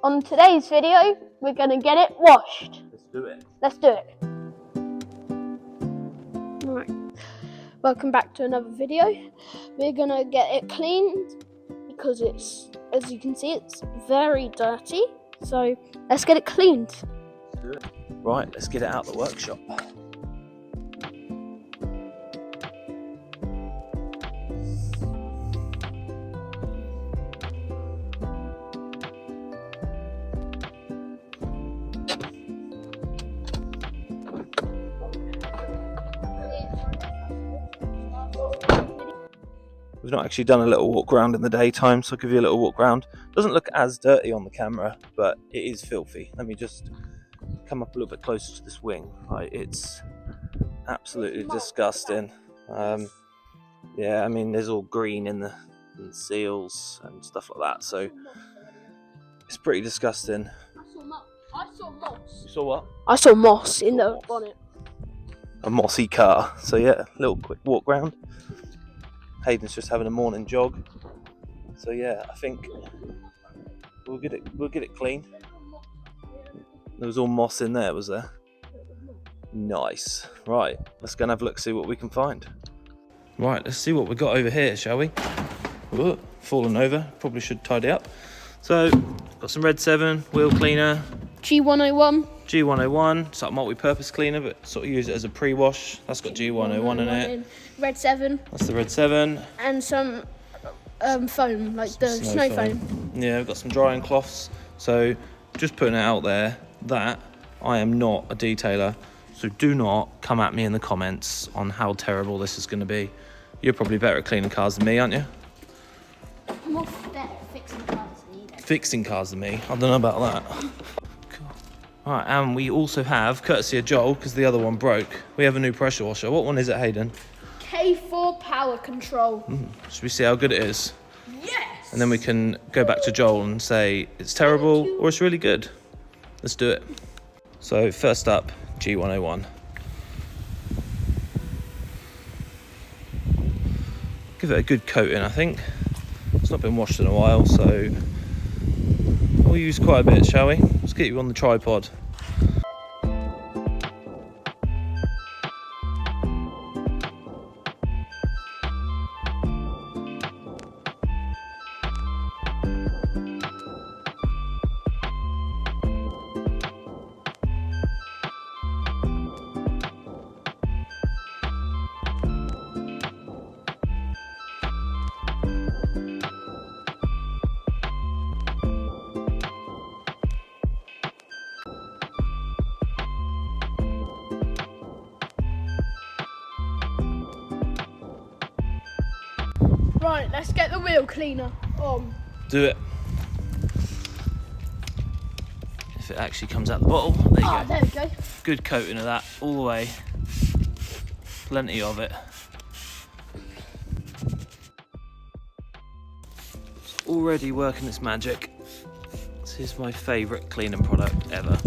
On today's video, we're going to get it washed. Let's do it. Let's do it. Alright, welcome back to another video. We're going to get it cleaned because it's, as you can see, it's very dirty. So let's get it cleaned. Let's do it. Right, let's get it out of the workshop. We've not actually done a little walk around in the daytime, so I'll give you a little walk around. Doesn't look as dirty on the camera, but it is filthy. Let me just come up a little bit closer to this wing. Right, it's absolutely disgusting. Yeah, I mean, there's all green in the seals and stuff like that, so it's pretty disgusting. I saw moss. You saw what? I saw moss in the bonnet. A mossy car. So yeah, little quick walk round. Hayden's just having a morning jog. So yeah, I think we'll get it clean. There was all moss in there, was there? Nice. Right, let's go and have a look, see what we can find. Right, let's see what we got over here, shall we? Whoa, fallen over. Probably should tidy up. So, got some Red 7 wheel cleaner. G101. G101, it's like a multi-purpose cleaner, but sort of use it as a pre-wash. That's got G101 in it. Red 7. That's the Red 7. And some foam, like the snow foam. Yeah, we've got some drying cloths. So just putting it out there that I am not a detailer. So do not come at me in the comments on how terrible this is going to be. You're probably better at cleaning cars than me, aren't you? I'm more better at fixing cars than you. Fixing cars than me? I don't know about that. Right, and we also have, courtesy of Joel, because the other one broke, we have a new pressure washer. What one is it, Hayden? K4 Power Control. Should we see how good it is? Yes! And then we can go back to Joel and say it's terrible or it's really good. Let's do it. So first up, G101. Give it a good coating, I think. It's not been washed in a while, so we'll use quite a bit, shall we? Let's get you on the tripod. Right, let's get the wheel cleaner on. Do it. If it actually comes out the bottle, there you go. There we go. Good coating of that all the way. Plenty of it. It's already working its magic. This is my favourite cleaning product ever.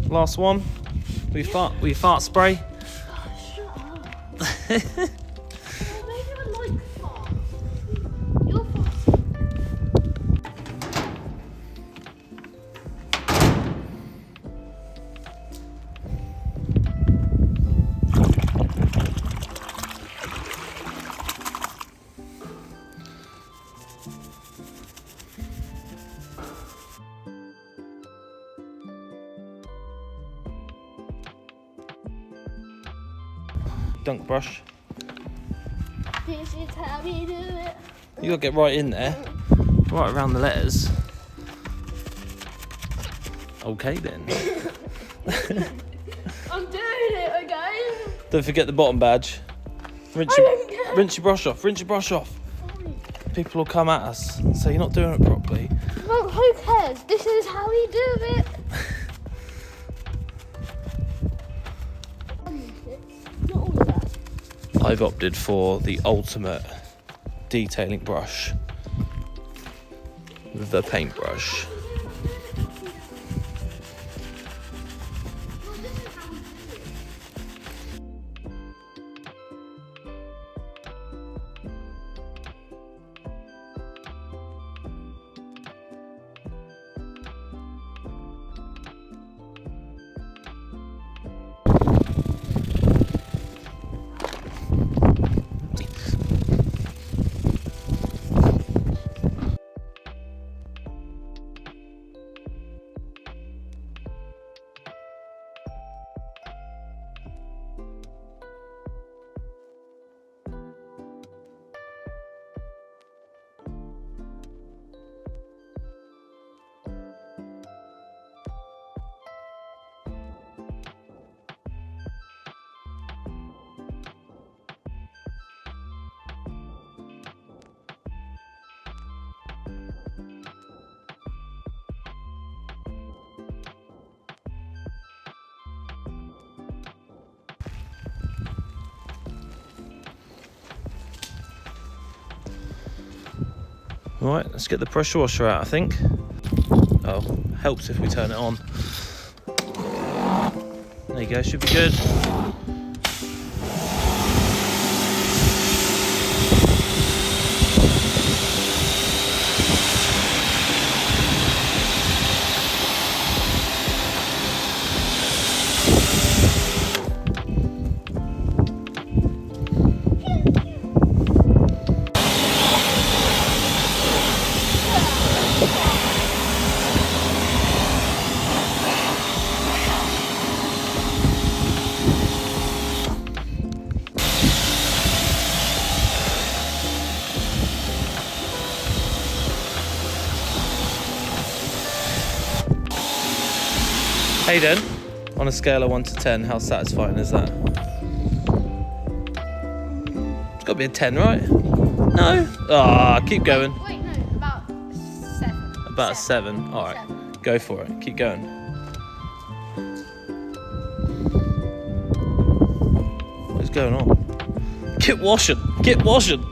Last one. We fart spray. Dunk brush. This is how we do it. You gotta get right in there, right around the letters. Okay then. I'm doing it, okay? Don't forget the bottom badge. Rinse your brush off. Rinse your brush off. People will come at us and say you're not doing it properly. Well, who cares? This is how we do it. Not all of that. I've opted for the ultimate detailing brush, the paintbrush. Right, let's get the pressure washer out, I think. Oh, helps if we turn it on. There you go, should be good. Hayden, on a scale of 1 to 10, how satisfying is that? It's got to be a 10, right? No? Ah, keep going. Wait, no, about 7. About a 7. All right, 7. go for it. Keep going. What is going on? Get washing. Get washing.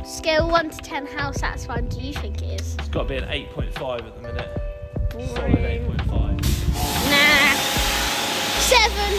Scale 1 to 10, how satisfying do you think it is? It's got to be an 8.5 at the minute. Boring. Solid 8.5. Nah. 7.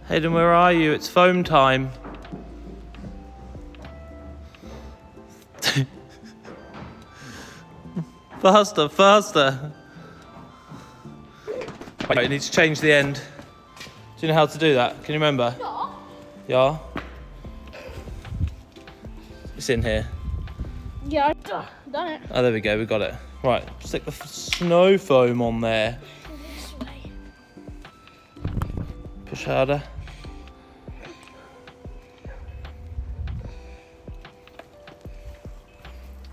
Hayden, where are you? It's foam time. Faster, faster. Right, you need to change the end. Do you know how to do that? Can you remember? Yeah. It's in here. Yeah, I've done it. Oh, there we go. We got it. Right, stick the snow foam on there. This way. Push harder.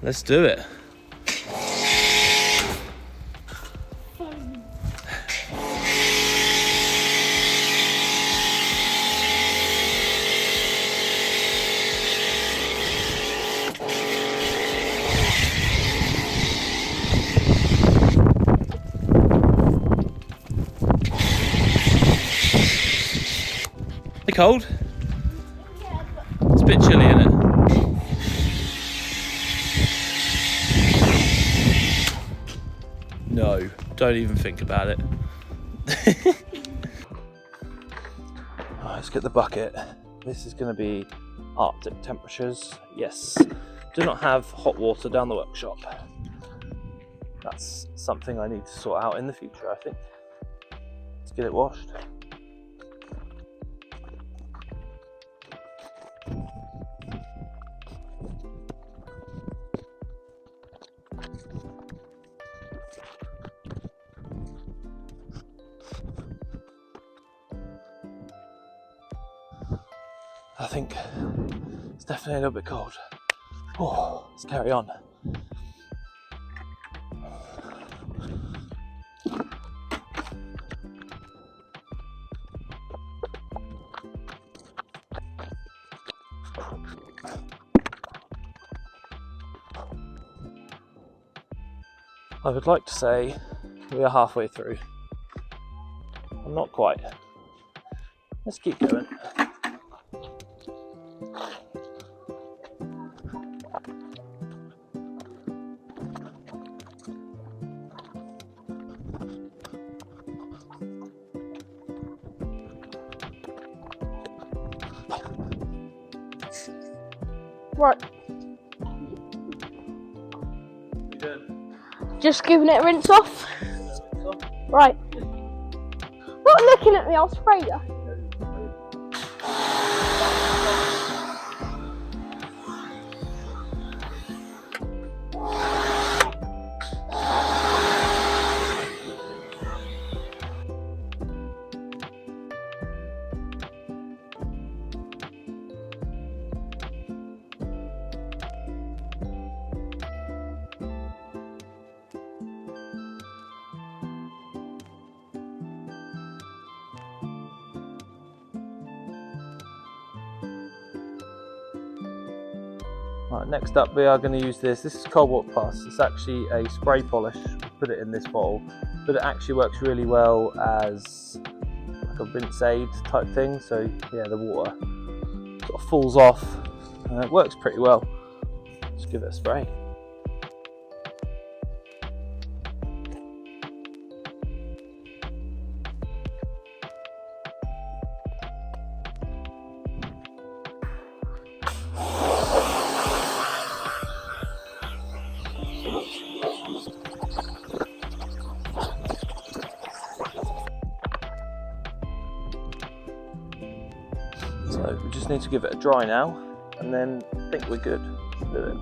Let's do it. Are you cold? Yeah, but It's a bit chilly, isn't it? No, don't even think about it. Let's get the bucket. This is going to be Arctic temperatures. Yes, do not have hot water down the workshop. That's something I need to sort out in the future, I think. Let's get it washed. I think it's definitely a little bit cold. Oh, let's carry on. I would like to say we are halfway through. I'm not quite. Let's keep going. Right, just giving it a rinse off. Right. Not looking at me, I'll spray you. Right, next up we are going to use this. This is Cobalt Plus. It's actually a spray polish. Put it in this bottle, but it actually works really well as like a rinse aid type thing. So yeah, the water sort of falls off. It works pretty well. Just give it a spray. So we just need to give it a dry now, and then I think we're good. Let's do it.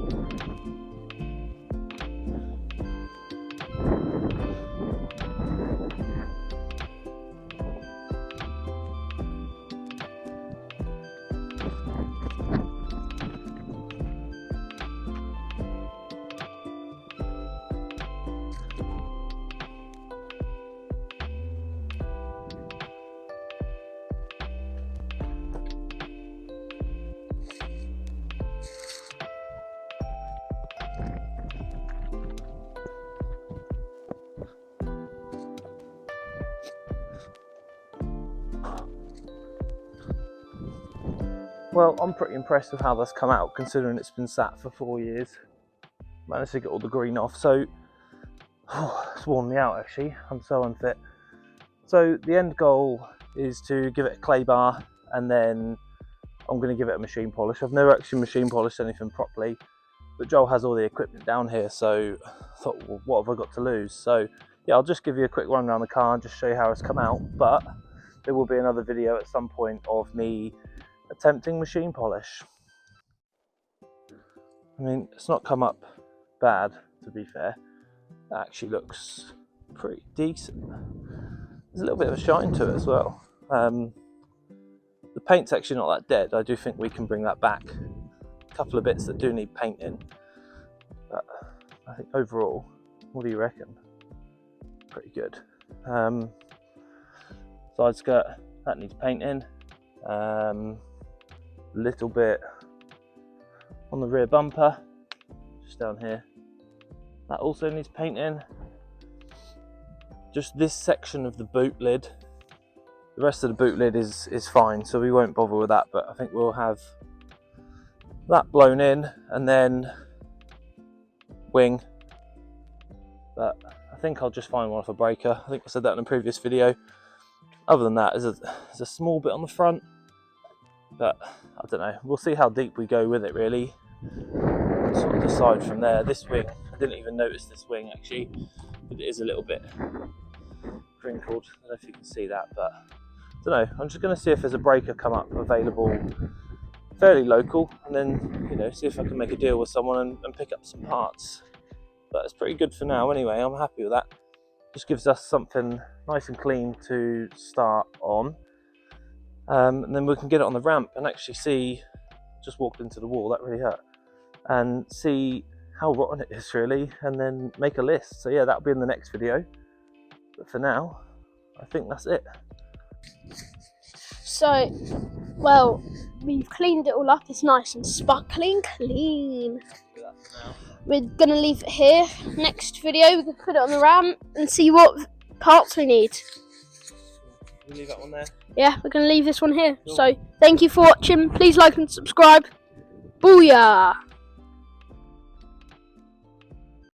Well, I'm pretty impressed with how that's come out, considering it's been sat for 4 years. Managed to get all the green off, so it's worn me out actually. I'm so unfit. So the end goal is to give it a clay bar, and then I'm going to give it a machine polish. I've never actually machine polished anything properly, but Joel has all the equipment down here, so I thought, well, what have I got to lose? So yeah, I'll just give you a quick run around the car and just show you how it's come out, but there will be another video at some point of me attempting machine polish. I mean, it's not come up bad, to be fair. It actually looks pretty decent. There's a little bit of a shine to it as well. The paint's actually not that dead. I do think we can bring that back. A couple of bits that do need painting, but I think overall, what do you reckon? Pretty good. Side skirt, that needs painting. Little bit on the rear bumper, just down here. That also needs painting. Just this section of the boot lid. The rest of the boot lid is fine, so we won't bother with that, but I think we'll have that blown in, and then wing. But I think I'll just find one off a breaker. I think I said that in a previous video. Other than that, there's a small bit on the front, but I don't know. We'll see how deep we go with it, really, and sort of decide from there. This wing, I didn't even notice this wing actually, but it is a little bit crinkled. I don't know if you can see that, but I don't know. I'm just going to see if there's a breaker come up available, fairly local, and then, you know, see if I can make a deal with someone and pick up some parts. But it's pretty good for now anyway. I'm happy with that. Just gives us something nice and clean to start on, and then we can get it on the ramp and actually see. Just walked into the wall, that really hurt, and see how rotten it is really, and then make a list. So yeah, that'll be in the next video, but for now I think that's it. So, well, we've cleaned it all up. It's nice and sparkling clean. We're gonna leave it here. Next video, we can put it on the ramp and see what parts we need. You leave that one there? Yeah, we're gonna leave this one here. Cool. So, thank you for watching. Please like and subscribe. Booyah!